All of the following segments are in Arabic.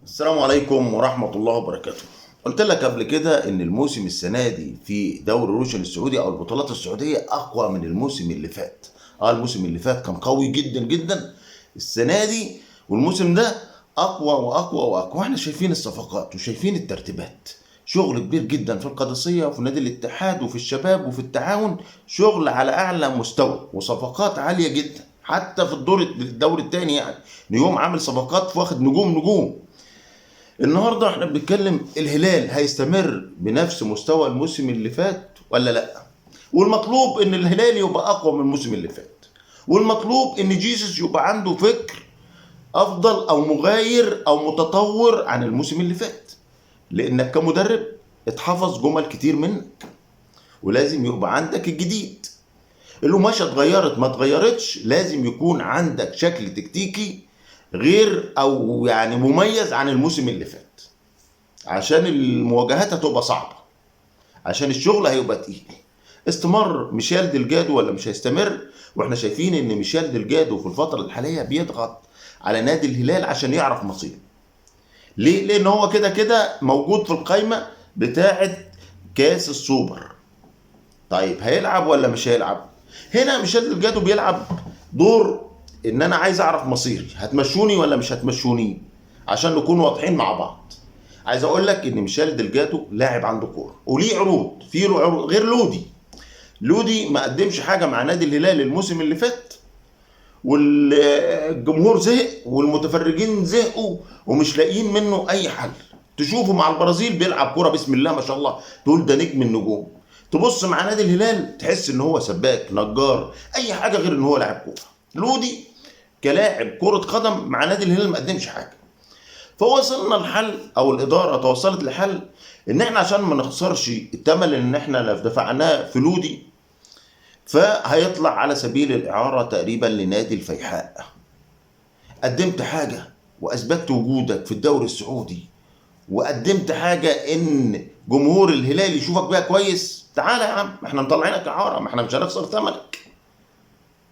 السلام عليكم ورحمة الله وبركاته. قلت لك قبل كده إن الموسم السنة دي في دوري روشن السعودي أو البطولات السعودية أقوى من الموسم اللي فات. الموسم اللي فات كان قوي جدا جدا. السنة دي والموسم ده أقوى وأقوى وأقوى، واحنا شايفين الصفقات وشايفين الترتيبات. شغل كبير جدا في القادسية وفي نادي الاتحاد وفي الشباب وفي التعاون، شغل على أعلى مستوى وصفقات عالية جدا. حتى في الدوري الثاني يعني نيوم عامل صفقات واخد نجوم. النهارده احنا بنتكلم الهلال هيستمر بنفس مستوى الموسم اللي فات ولا لا؟ والمطلوب ان الهلال يبقى اقوى من الموسم اللي فات، والمطلوب ان جيسوس يبقى عنده فكر افضل او مغاير او متطور عن الموسم اللي فات، لانك كمدرب اتحفظ جمل كتير منك ولازم يبقى عندك الجديد. القماشه اتغيرت ما اتغيرتش، لازم يكون عندك شكل تكتيكي غير او يعني مميز عن الموسم اللي فات، عشان المواجهات هتبقى صعبة، عشان الشغل هيبقى تقيل. استمر ميشيل ديلجادو ولا مش هيستمر؟ واحنا شايفين ان ميشيل ديلجادو في الفترة الحالية بيضغط على نادي الهلال عشان يعرف مصيره. ليه؟ لان هو كده كده موجود في القايمة بتاعة كاس السوبر. طيب هيلعب ولا مش هيلعب؟ هنا ميشيل ديلجادو بيلعب دور ان انا عايز اعرف مصيري، هتمشوني ولا مش هتمشوني، عشان نكون واضحين مع بعض. عايز اقول لك ان ميشيل ديلجادو لاعب عنده كوره وليه عروض، في له عروض غير لودي ما قدمش حاجه مع نادي الهلال الموسم اللي فات، والجمهور زهق والمتفرجين زهقوا ومش لاقيين منه اي حل. تشوفه مع البرازيل بيلعب كوره بسم الله ما شاء الله، تقول ده نجم النجوم. تبص مع نادي الهلال تحس ان هو سباك نجار، اي حاجه غير ان هو لاعب كوره. لودي كلاعب كره قدم مع نادي الهلال ما قدمش حاجه. فوصلنا لحل او الاداره توصلت لحل ان احنا عشان ما نخسرش الثمن ان احنا لو دفعناه في لودي، فهيطلع على سبيل الاعاره تقريبا لنادي الفيحاء. قدمت حاجه واثبتت وجودك في الدوري السعودي، وقدمت حاجه ان جمهور الهلال يشوفك بيها كويس، تعالى يا عم احنا مطلعينك اعاره، ما احنا مش هنخسر ثمنك،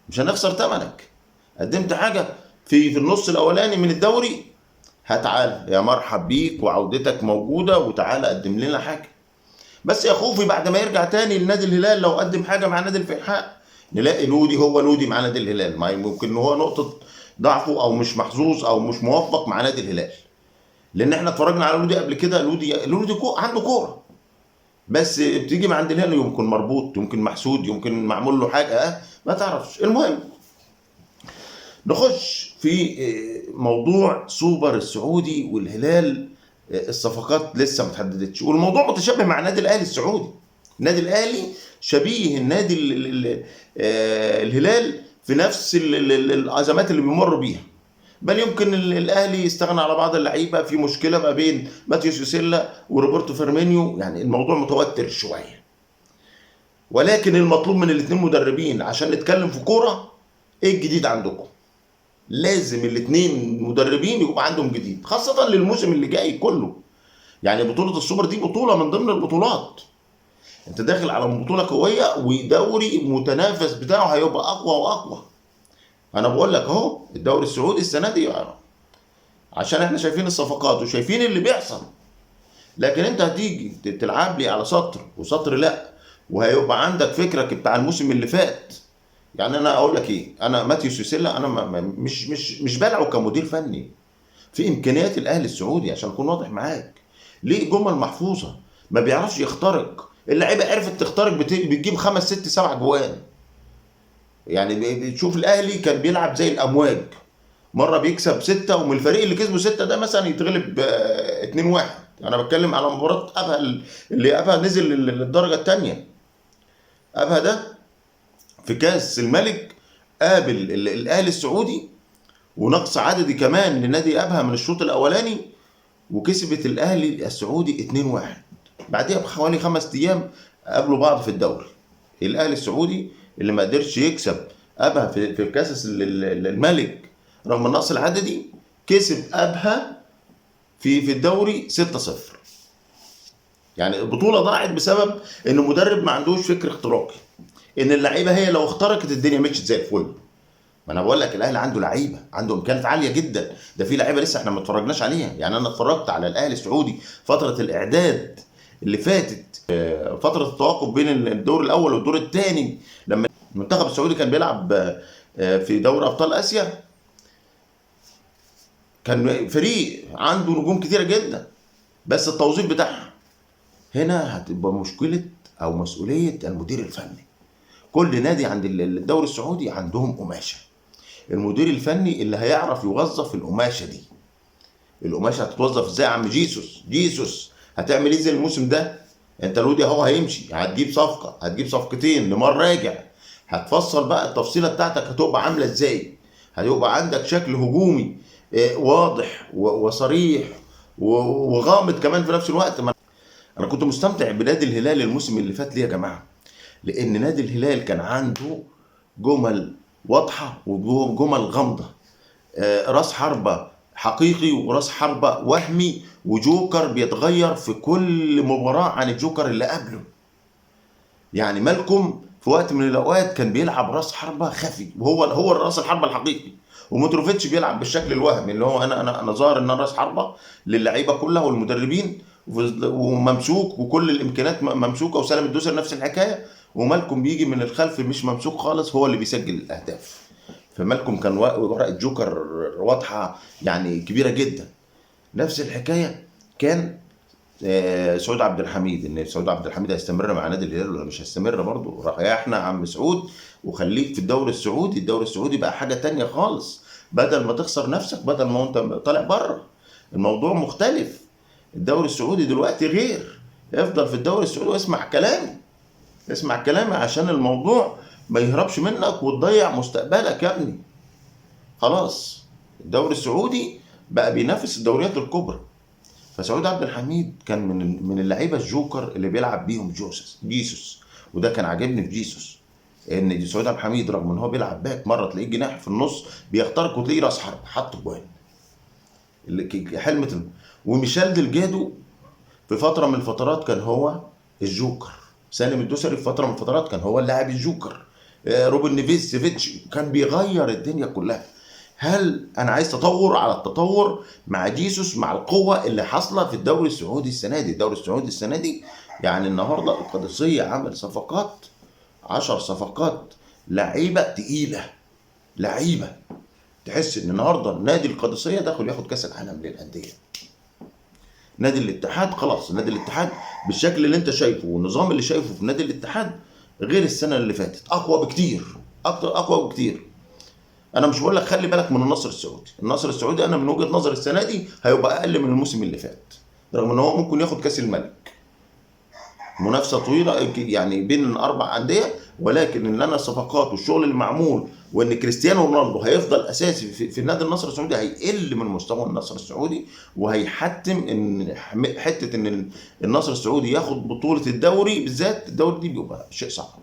مش هنخسر ثمنك. قدمت حاجه في النص الاولاني من الدوري، هتعال يا مرحب بيك وعودتك موجوده وتعالى قدم لنا حاجه. بس يا خوفي بعد ما يرجع تاني لنادي الهلال لو قدم حاجه مع نادي الفيحاء نلاقي لودي هو لودي مع نادي الهلال، ما ممكن ان هو نقطه ضعفه او مش محظوظ او مش موفق مع نادي الهلال. لان احنا اتفرجنا على لودي قبل كده، لودي عنده كوره، بس بتيجي مع عند الهلال يمكن مربوط، يمكن محسود، يمكن معمول له حاجه ما تعرفش. المهم نخش في موضوع سوبر السعودي والهلال. الصفقات لسه ما اتحددتش، والموضوع متشابه مع النادي الاهلي السعودي. النادي الاهلي شبيه النادي الهلال في نفس الازمات اللي بيمر بيها، بل يمكن الاهلي يستغنى على بعض اللعيبه، في مشكله ما بين ماتيوس يوسيلا وروبرتو فيرمينيو، يعني الموضوع متوتر شويه. ولكن المطلوب من الاثنين مدربين عشان نتكلم في كوره، ايه الجديد عندكم؟ لازم الاثنين مدربين يبقى عندهم جديد، خاصة للموسم اللي جاي كله. يعني بطولة السوبر دي بطولة من ضمن البطولات، انت داخل على بطولة قوية ودوري متنافس بتاعه هيبقى اقوى واقوى. انا بقول لك اهو الدوري السعودي السنة دي يعني عشان احنا شايفين الصفقات وشايفين اللي بيحصل، لكن انت هتيجي تلعب لي على سطر وسطر لا، وهيبقى عندك فكرك بتاع الموسم اللي فات. يعني انا اقول لك ايه، انا ماتيوس يوسيلا انا مش بلعه كمدير فني في امكانيات الاهلي السعودي، عشان اكون واضح معاك. ليه؟ جمل محفوظه، ما بيعرفش يخترق. اللعيبه عرفت تخترق، بتجيب 5 6 7 جوان. يعني بتشوف الاهلي كان بيلعب زي الامواج، مره بيكسب 6 ومن الفريق اللي كسبه 6 ده مثلا يتغلب 2-1. انا بتكلم على مباراه ابها اللي ابها نزل للدرجه الثانيه. ابها ده في كاس الملك قابل الاهلي السعودي ونقص عددي كمان لنادي ابها من الشوط الاولاني، وكسبت الاهلي السعودي 2-1. بعدها بحوالي 5 ايام قابلوا بعض في الدوري. الاهلي السعودي اللي ما قدرش يكسب ابها في كاس الملك رغم النقص العددي، كسب ابها في الدوري 6-0. يعني البطوله ضاعت بسبب ان المدرب ما عندوش فكر اختراقي، ان اللعيبه هي لو اخترقت الدنيا مشيت زي الفل. ما انا بقول لك الاهلي عنده لعيبه، عنده امكانيات عاليه جدا، ده في لعيبه لسه احنا ما اتفرجناش عليها. يعني انا اتفرجت على الاهلي السعودي فتره الاعداد اللي فاتت، فتره التوقف بين الدور الاول والدور الثاني، لما المنتخب السعودي كان بيلعب في دوري ابطال اسيا. كان فريق عنده نجوم كتيره جدا، بس التوظيف بتاعها هنا هتبقى مشكله او مسؤوليه المدير الفني. كل نادي عند الدوري السعودي عندهم قماشه، المدير الفني اللي هيعرف يوظف القماشه دي. القماشه هتتوظف ازاي يا عم جيسوس هتعمل ايه زي الموسم ده؟ انت الودي اهو هيمشي، هتجيب صفقه، هتجيب صفقتين لمار راجع، هتفصل بقى التفصيله بتاعتك هتبقى عامله ازاي. هيبقى عندك شكل هجومي واضح وصريح وغامض كمان في نفس الوقت. انا كنت مستمتع بنادي الهلال الموسم اللي فات ليه يا جماعه؟ لان نادي الهلال كان عنده جمل واضحه وجمل غامضه، راس حربه حقيقي وراس حربه وهمي وجوكر بيتغير في كل مباراه عن الجوكر اللي قبله. يعني مالكم في وقت من الاوقات كان بيلعب راس حربه خفي، وهو راس الحربه الحقيقي، ومتروفيتش بيلعب بالشكل الوهمي اللي هو انا ظاهر ان انا راس حربه للعيبه كلها والمدربين وممسوك وكل الامكانيات ممسوكه، وسالم الدوسري نفس الحكايه، ومالكم بيجي من الخلف مش ممسوك خالص هو اللي بيسجل الاهداف. فمالكم كان ورقه جوكر واضحه يعني كبيره جدا. نفس الحكايه كان سعود عبد الحميد، ان سعود عبد الحميد هيستمر مع نادي الهلال ولا مش هيستمر. برضه ريحنا عم سعود وخليك في الدوري السعودي. الدوري السعودي بقى حاجه تانية خالص، بدل ما تخسر نفسك، بدل ما انت طالع بره الموضوع مختلف. الدوري السعودي دلوقتي غير. افضل في الدوري السعودي واسمع كلامي، اسمع كلامي عشان الموضوع ما يهربش منك وتضيع مستقبلك يا ابني. خلاص الدوري السعودي بقى بينافس الدوريات الكبرى. فسعود عبد الحميد كان من اللعيبه الجوكر اللي بيلعب بيهم جيسوس، وده كان عاجبني في جيسوس، ان سعود عبد الحميد رغم ان هو بيلعب باك مره تلاقيه جناح في النص بيخترق وتلاقيه راس حرب حط جوان حلمة. وميشيل دلجادو في فتره من الفترات كان هو الجوكر، سالم الدوسري في فتره من الفترات كان هو اللاعب الجوكر، روبن نيفيز كان بيغير الدنيا كلها. هل انا عايز تطور على التطور مع جيسوس مع القوه اللي حاصله في الدوري السعودي السنه دي؟ الدوري السعودي السنه دي يعني النهارده القادسيه عمل صفقات 10 صفقات لعيبه تقيله، لعيبه تحس ان النهارده نادي القادسيه داخل ياخد كاس العالم للانديه. نادي الاتحاد خلاص، نادي الاتحاد بالشكل اللي انت شايفه والنظام اللي شايفه في نادي الاتحاد غير السنه اللي فاتت، اقوى بكتير، اقوى بكتير. انا مش بقول لك خلي بالك من النصر السعودي، النصر السعودي انا من وجهه نظري السنه دي هيبقى اقل من الموسم اللي فات، رغم ان هو ممكن ياخد كاس الملك. منافسه طويله يعني بين الاربع انديه، ولكن ان انا الصفقات والشغل اللي معمول وان كريستيانو رونالدو هيفضل اساسي في نادي النصر السعودي هيقل من مستوى النصر السعودي، وهيحتم ان حته ان النصر السعودي ياخد بطوله الدوري بالذات. الدوري دي بيبقى شيء صعب.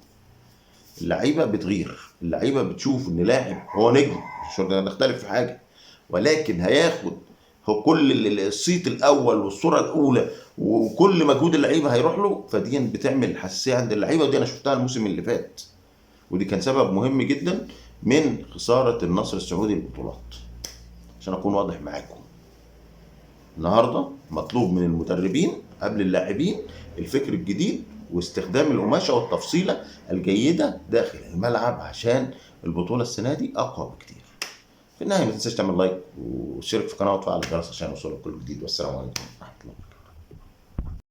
اللعيبه بتغير، اللعيبه بتشوف ان لاعب هو نجم، مش هنختلف في حاجه، ولكن هياخد هو كل الصيت الاول والصوره الاولى وكل مجهود اللعيبه هيروح له. فدي بتعمل حساسيه عند اللعيبه، ودي انا شفتها الموسم اللي فات، ودي كان سبب مهم جدا من خساره النصر السعودي البطولات. عشان اكون واضح معاكم، النهارده مطلوب من المدربين قبل اللاعبين الفكر الجديد واستخدام القماشه والتفصيله الجيده داخل الملعب عشان البطوله السنه دي اقوى بكتير. في النهايه ما تنساش تعمل لايك وتشترك في القناه وتفعل الجرس عشان يوصلك كل جديد، والسلام عليكم.